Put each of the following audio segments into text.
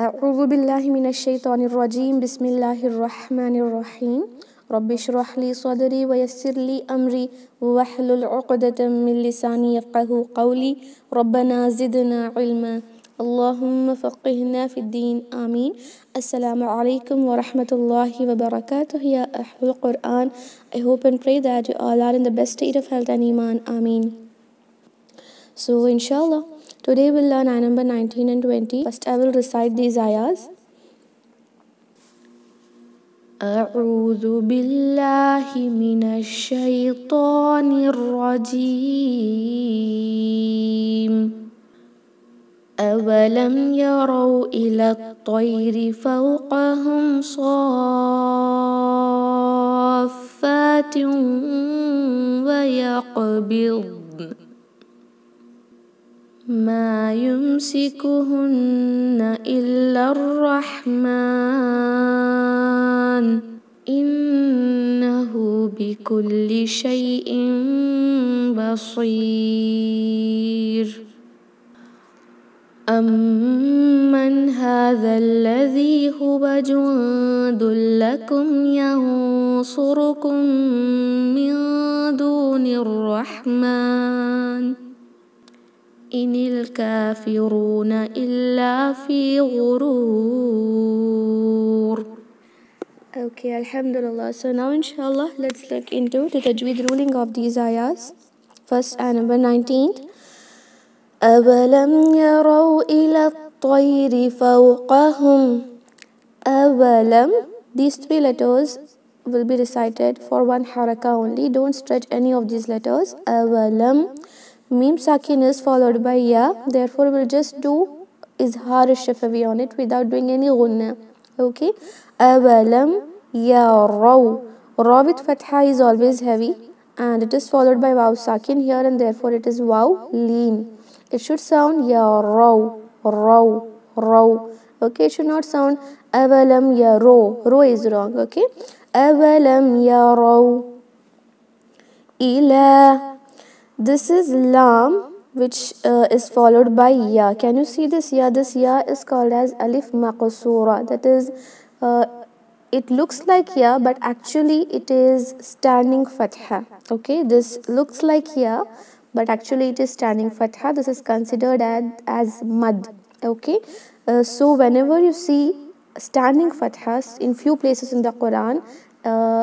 أعوذ بالله من الشيطان الرجيم. بسم الله الرحمن الرحيم. رب اشرح لي صدري ويسر لي أمري واحلل عقدة من لساني يفقه قولي. ربنا زدنا علما. اللهم فقهنا في الدين. آمين. السلام عليكم ورحمة الله وبركاته. يا أهل القرآن, I hope and pray that you all are in the best state of health and iman. Ameen. So inshallah, today we'll learn ayah number 19 and 20. First I will recite these ayahs. أعوذ بالله من الشيطان الرجيم. أولم يروا إلى الطير فوقهم صافات ويقبضن ما يمسكهن إلا الرحمن إنه بكل شيء بصير. أمن هذا الذي هو جند لكم ينصركم من دون الرحمن إن الكافرون إلا في غرور. Okay, Alhamdulillah. So now inshallah let's look into the tajweed ruling of these ayahs. First ayah number 19. أولم يروا إلى الطير فوقهم. أولم, these three letters will be recited for one haraka only. Don't stretch any of these letters. أولم, Mim sakin is followed by ya, therefore we'll just do izhar shafawi on it without doing any gunna. Okay. Awalam yaraw. Raw with fatha is always heavy and it is followed by waw sakin here, and therefore it is waw lean. It should sound yaraw, raw, raw. Okay, it should not sound awalam yaraw. Ro is wrong. Okay. Awalam yaraw ila. This is lam, which is followed by ya. Can you see this ya? This ya is called as alif maqsura. That is, it looks like ya, but actually it is standing fatha. Okay, this looks like ya, but actually it is standing fatha. This is considered as mad. Okay, so whenever you see standing fathas in few places in the Quran,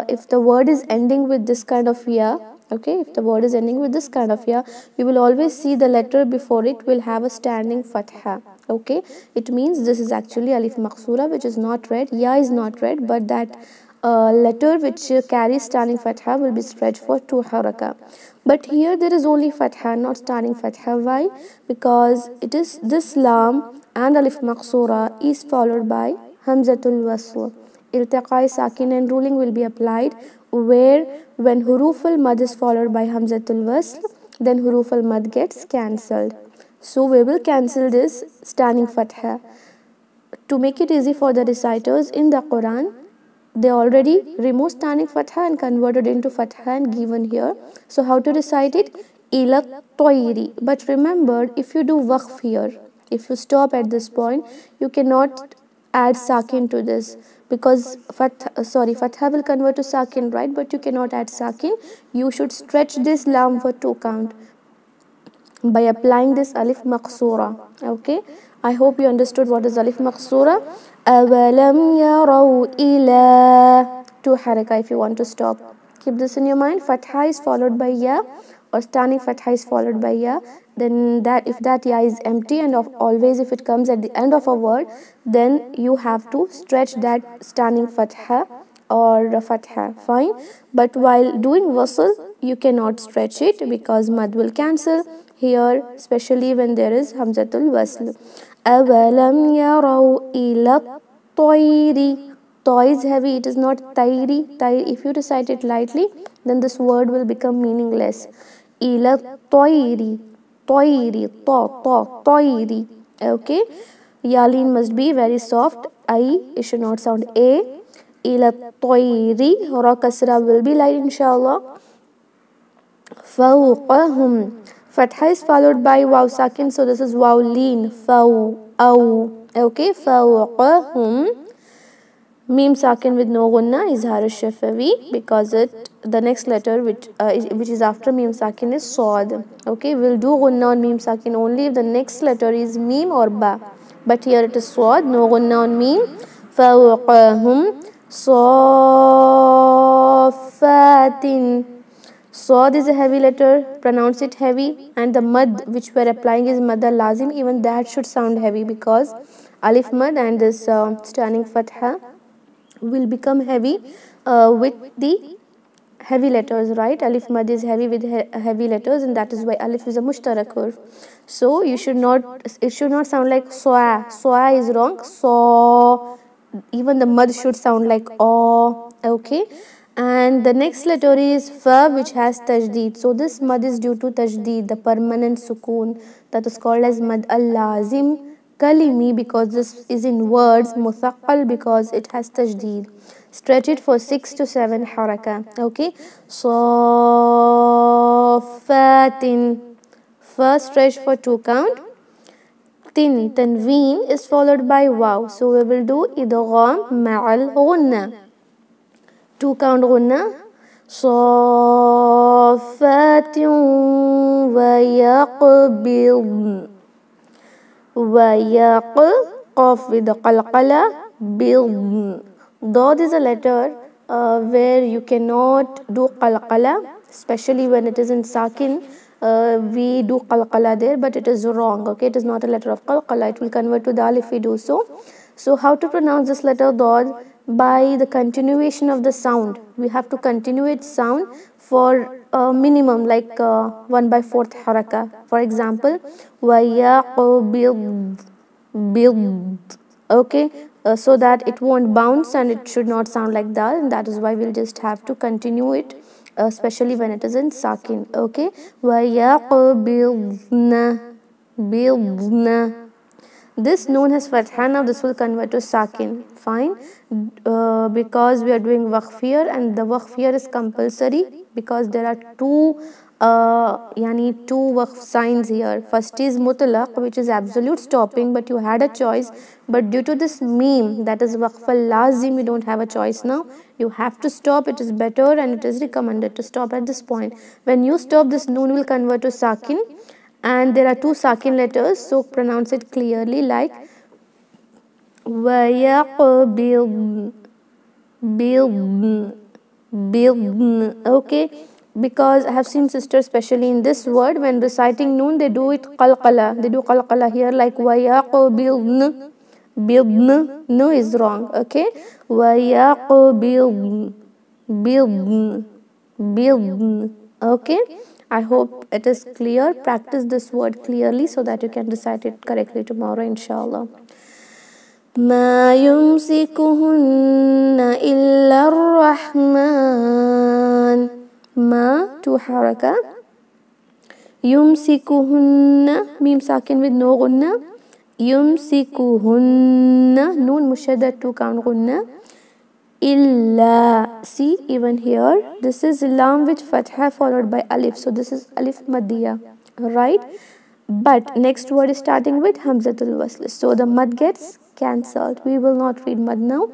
if the word is ending with this kind of ya, okay, if the word is ending with this kind of ya, you will always see the letter before it will have a standing fatha. Okay, it means this is actually alif maqsura, which is not read. Ya is not read, but that letter which carries standing fatha will be stretched for 2 haraka. But here there is only fatha, not standing fatha. Why? Because it is this lam and alif maqsura is followed by hamzatul wasl. Iltaqai sakin and ruling will be applied, where when huruf al-mad is followed by hamzatul wasl, then huruf al-mad gets cancelled. So we will cancel this standing fatha. To make it easy for the reciters in the Quran, they already removed standing fatha and converted into fatha and given here. So how to recite it? Ila toiri. But remember, if you do waqf here, if you stop at this point, you cannot add sakin to this, because fatha will convert to sakin, right? But you cannot add sakin. You should stretch this lam for 2 count by applying this alif maqsura. Okay, I hope you understood what is alif maqsura. Awalam yaraw ila. 2 haraka if you want to stop. Keep this in your mind. Fatha is followed by ya, or standing fatha is followed by ya. Then that if that ya is empty, and always if it comes at the end of a word, then you have to stretch that standing fatha or fatha. Fine. But while doing wasl, you cannot stretch it because mad will cancel here, especially when there is hamzatul wasl. Awalam yaraw ila toiri. To is heavy, it is not tairi. If you recite it lightly, then this word will become meaningless. Ila toiri. Toiri. Toiri. Okay. Yalin must be very soft. It should not sound a. Ila toiri. Ra kasra will be light, inshallah. Fawqahum. Fatha is followed by waw sakin, so this is waw lean. Faw, aw. Okay, فوقهم. Meme sakin with no gunna, izhar al-shafawi, because the next letter which is after meme sakin is sod. Okay, we'll do gunna on meme sakin only if the next letter is meme or ba. But here it is sod, no gunna on meme. فوقهم صافات. Sod is a heavy letter, pronounce it heavy, and the mad which we are applying is mad al-lazim, even that should sound heavy because alif mad and this standing fatha will become heavy with the heavy letters, right? Alif mad is heavy with heavy letters, and that is why alif is a mushtarak hurf. So it should not sound like soa. Soa is wrong. So even the mad should sound like o. Okay. And the next letter is fa, which has tajdeed. So this mad is due to tajdeed, the permanent sukoon, that is called as mad al-lazim kalimi, because this is in words, muthaqqal because it has tajdeed. Stretch it for 6 to 7 haraka. Okay. Safatin. First stretch for 2 count. Tin, tanween is followed by waw. So we will do idgham ma'al ghunna. 2 count ghunna. Safatin wa yaqbid. Wa yaq, qaf with the qalqala, bid. Dod is a letter where you cannot do qalqala, especially when it is in sakin. We do qalqala there, but it is wrong. Okay, it is not a letter of qalqala. It will convert to dal if we do so. So how to pronounce this letter dod? By the continuation of the sound. We have to continue its sound for minimum like 1/4 haraka. For example, wayaqbid, bid. Okay, so that it won't bounce and it should not sound like dal, and that is why we'll just have to continue it, especially when it is in sakin. Okay, wayaqbidna, bidna. This noon has fatha, now this will convert to sakin. Fine, because we are doing waqf here, and the waqf here is compulsory because there are two waqf signs here. First is mutlaq, which is absolute stopping, but you had a choice, but due to this meme, that is waqf al-lazim, you don't have a choice now. You have to stop. It is better and it is recommended to stop at this point. When you stop, this noon will convert to sakin, and there are 2 sakin letters, so pronounce it clearly like wayaqbid, bid. Okay, because I have seen sisters, especially in this word, when reciting noon, they do it qalqala. They do qalqala here like wayaqbidn, bidn. No is wrong. Okay, wayaqbidn, bidn. Okay, I hope it is clear. Practice this word clearly so that you can recite it correctly tomorrow, inshallah. ما يمسكهن إلا الرحمن. ما 2 haraka. يمسكهن, meme sakin with no gunna. يمسكهن, noon mushaddad 2 count gunna. Illa, see, even here this is lam with fatha followed by alif, so this is alif maddiya, right? But next word is starting with hamzatul wasl, so the mad gets cancelled. We will not read mad now.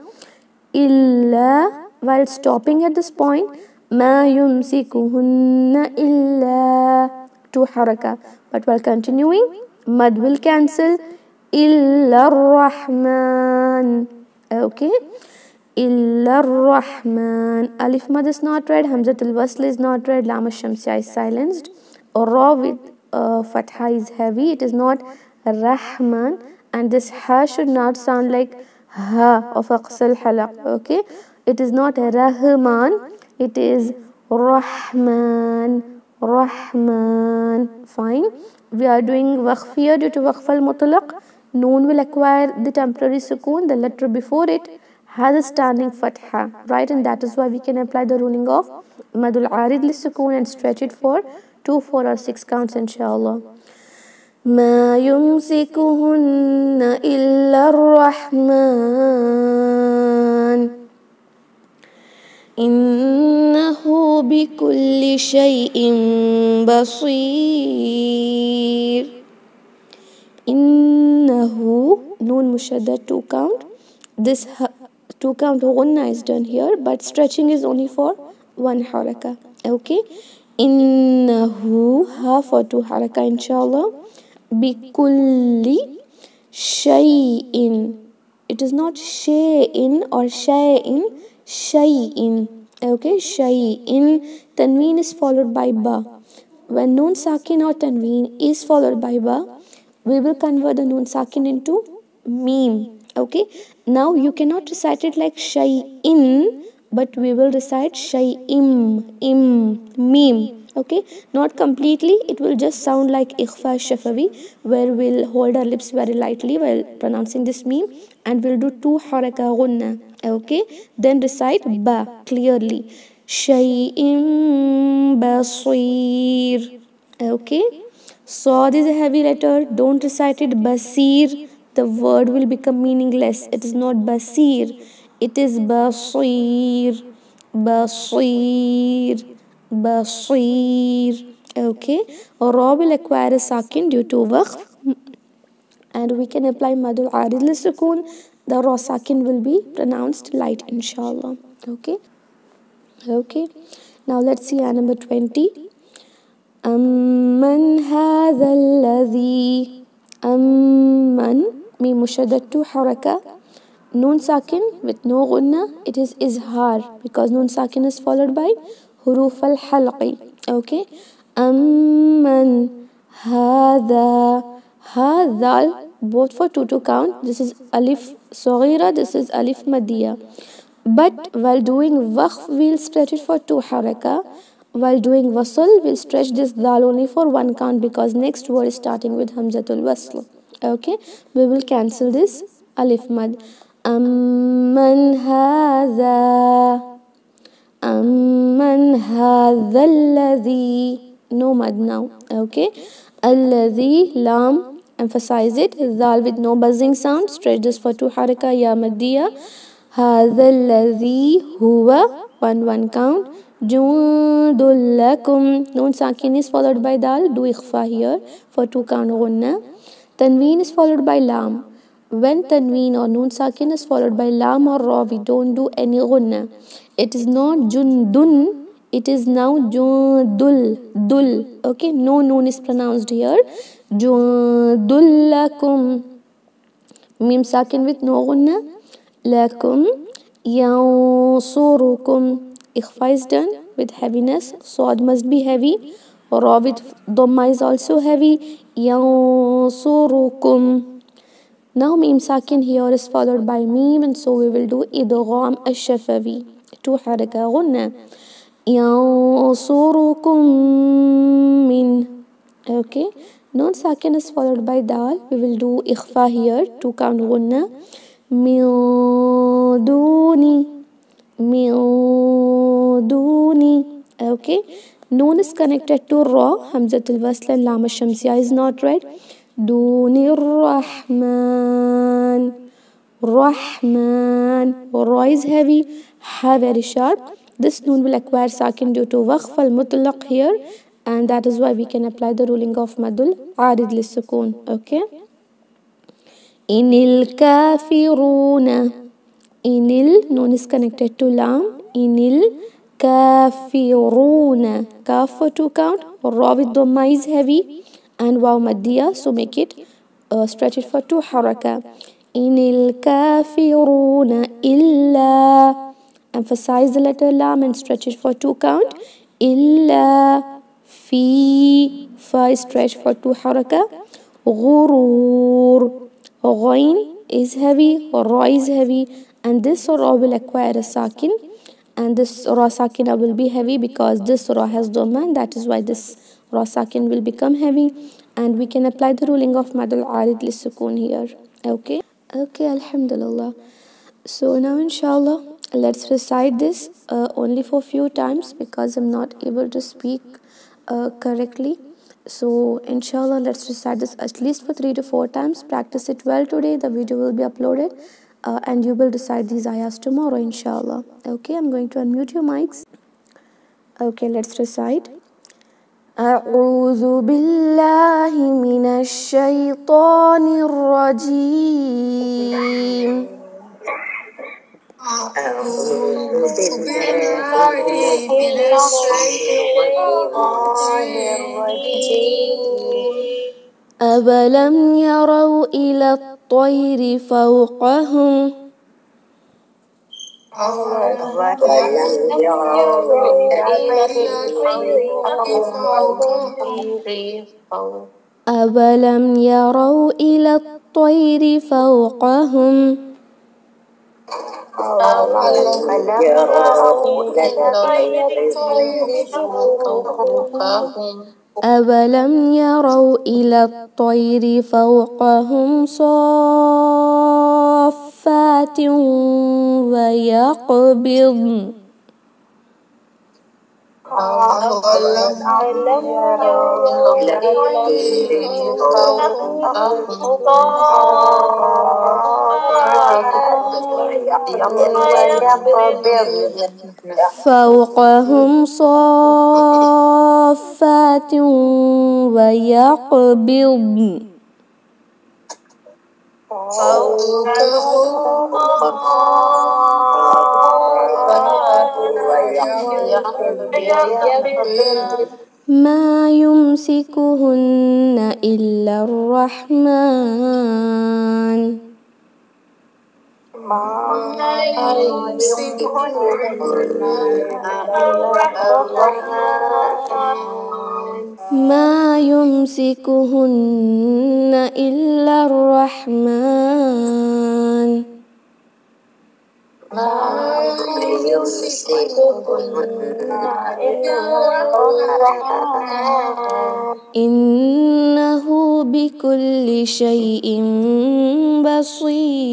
Illa, while stopping at this point, ma yumsikuhunna illa 2 haraka, but while continuing, mad will cancel. Illa rahman. Okay, Illa Rahman. Alif mad is not read, Hamzatul Wasl is not read, Lam Shamsiya is silenced. Ra with Fatha is heavy, it is not Rahman, and this Ha should not sound like Ha of Aqsal Halaq. Okay, it is not Rahman, it is Rahman. Rahman. Fine. We are doing waqf here due to waqf al mutlaq. Noon will acquire the temporary sukoon, the letter before it has a standing fatha, right? And that is why we can apply the ruling of madul arid li sukoon and stretch it for 2, 4 or 6 counts, inshallah. ما يمسكهن إلا الرحمن إنه بكل شيء بصير. إنه noon mushaddad 2 count. This 2 count ghunna is done here, but stretching is only for 1 haraka. Okay. Innahu, ha for 2 haraka inshallah. Bikulli shay'in. It is not shay'in or shay'in, shay'in. Okay, shay'in. Tanween is followed by ba. When noon sakin or tanween is followed by ba, we will convert the noon sakin into meme. Okay, now you cannot recite it like shay'in, but we will recite shay'im, meme. Okay, not completely, it will just sound like ikhfa shafawi, where we'll hold our lips very lightly while pronouncing this meme, and we'll do 2 haraka gunna. Okay, then recite ba clearly. Shay'in basir. Okay, Sod is a heavy letter, don't recite it basir, the word will become meaningless. It is not basir, it is basir, basir, basir. Okay, Ra will acquire a sakin due to waqf, and we can apply madul arid lisukun. The Ra sakin will be pronounced light inshallah. Okay, now let's see ayah number 20. أمن هذا الذي أمن ميم مشدد 2 haraka. Noon sakin with no gunna, it is izhar because noon sakin is followed by huruf al halqi. Okay, أمن هذا, hadal, both for 2 to count. This is alif saghira, this is alif madiyya. But while doing waqf, we'll stretch it for 2 haraka. While doing wasl, we'll stretch this dal only for 1 count because next word is starting with hamzatul wasl. Okay, we will cancel this alif mad. Amman hadha, amman hadha alladhi, no mad now. Okay, alladhi, lam, emphasize it, dal with no buzzing sound, stretch this for 2 haraka, ya maddiya. Hadha alladhi huwa, 1 count. Jundul lakum, noon sakin is followed by dal, do ikhfa here for 2 count gunna. Tanween is followed by lam. When tanween or noon sakin is followed by lam or ra, we don't do any gunna. It is not jundun, it is now jundul, dul. Okay, no noon is pronounced here. Jundul lakum, mim sakin with no gunna. Lakum yansurukum, ikhfa is done with heaviness, Sod must be heavy, Ra with dhamma is also heavy, yansurukum. Now mim sakin here is followed by mim, and so we will do idgham ash-shafawi, 2 haraka gunna. Yansurukum min. Okay, noon sakin is followed by dal, we will do ikhfa here, 2 count gunna. Min duni, okay, noon is connected to ra, hamzatul wasl and lam shamsiya is not read. Dunir rahman, rahman, ra is heavy, ha very sharp. This noon will acquire sakin due to waqf al mutlaq here, and that is why we can apply the ruling of madul arid lisukun. Okay, inil kafiruna, inil, noon is connected to lam, inil kafiruna, kaf for 2 count, ra with dhamma is heavy, and waw maddiya, so make it stretch it for 2 haraka. Inil kafiruna illa, emphasize the letter lam and stretch it for 2 count. Illa fi, fa is stretched for 2 haraka. Ghurur, ghain is heavy, ra is heavy, and this ra will acquire a sakin, and this ra sakina will be heavy because this ra has dhamma, and that is why this ra sakin will become heavy, and we can apply the ruling of madul arid lisukun here. Okay, alhamdulillah. So now inshallah let's recite this only for few times because I'm not able to speak correctly. So inshallah let's recite this at least for 3 to 4 times. Practice it well today, the video will be uploaded, and you will recite these ayahs tomorrow inshallah. Okay, I'm going to unmute your mics. Okay, let's recite. أعوذ بالله من الشيطان الرجيم. أعوذ بالله من الشيطان الرجيم. أولم يروا إلى الطير فوقهم أولم يروا إلى أولم يروا إلى الطير فوقهم أولم يروا إلى الطير فوقهم صافات ويقبضن أولم يروا إلى الطير فوقهم فوقهم صافات ويقبضن ما يمسكهن إلا الرحمن ما يمسكهن إلا الرحمن إنه بكل شيء بصير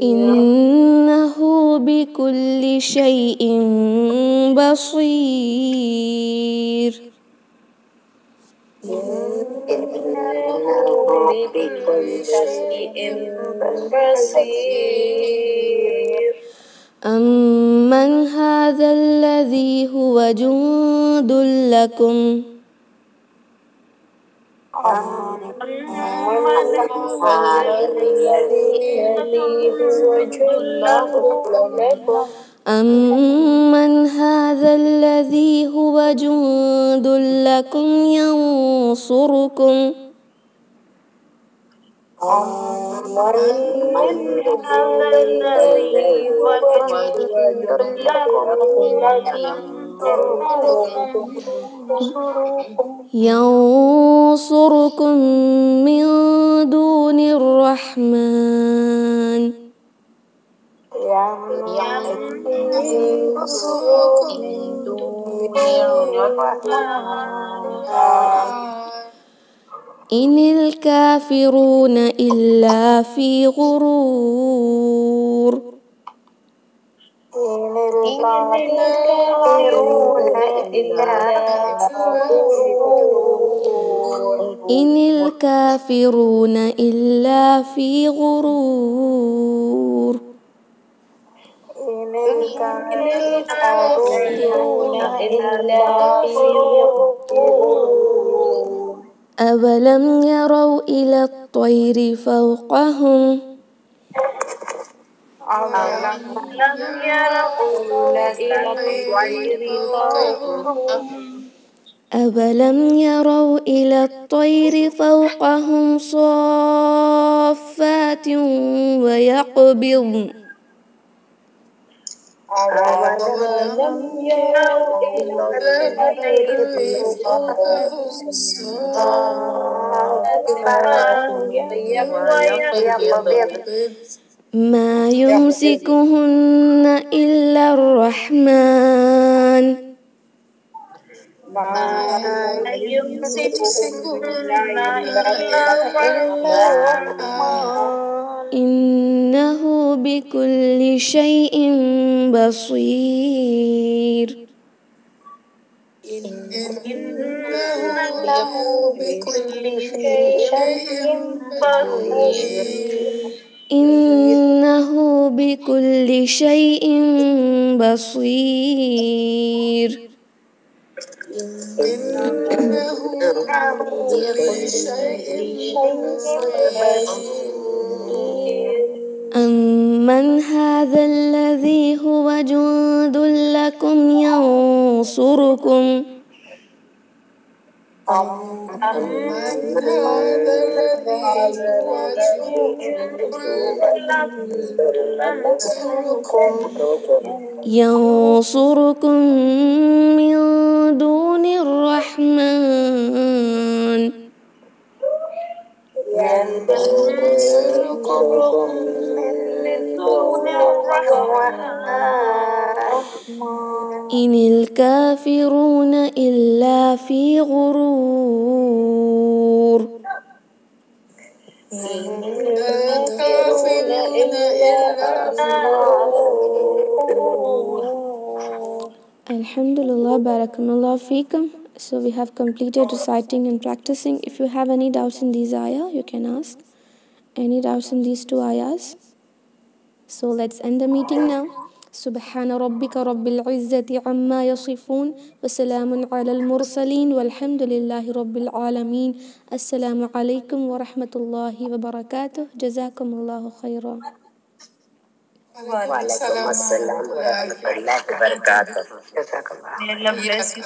إنه بكل شيء بصير أمن هذا الذي هو جند لكم أمن هذا الذي هو جند لكم ينصركم ينصركم من دون الرحمن إن الكافرون إلا في غرور إن الكافرون إلا في غرور أولم يروا إلى الطير فوقهم أولم يروا إلى الطير فوقهم صافات ويقبضن ما يمسكهن إلا الرحمن إنه بكل شيء بصير بكل شيء بصير إنه بكل شيء بصير. إنه بكل شيء بصير أمن هذا الذي هو جند لكم ينصركم أمن هذا الذي هو جند ينصركم من دون الرحمن ينصركم من دون الرحمن إن الكافرون إلا في غرور. إن الكافرون إلا في غرور. Alhamdulillah, barakallah feekum. So we have completed reciting and practicing. If you have any doubts in these ayah, you can ask. Any doubts in these two ayahs? So let's end the meeting now. سبحان ربك رب العزة عما يصفون وسلام على المرسلين والحمد لله رب العالمين. السلام عليكم ورحمة الله وبركاته. جزاكم الله خيرا. وعليكم السلام ورحمة الله وبركاته. May Allah bless you.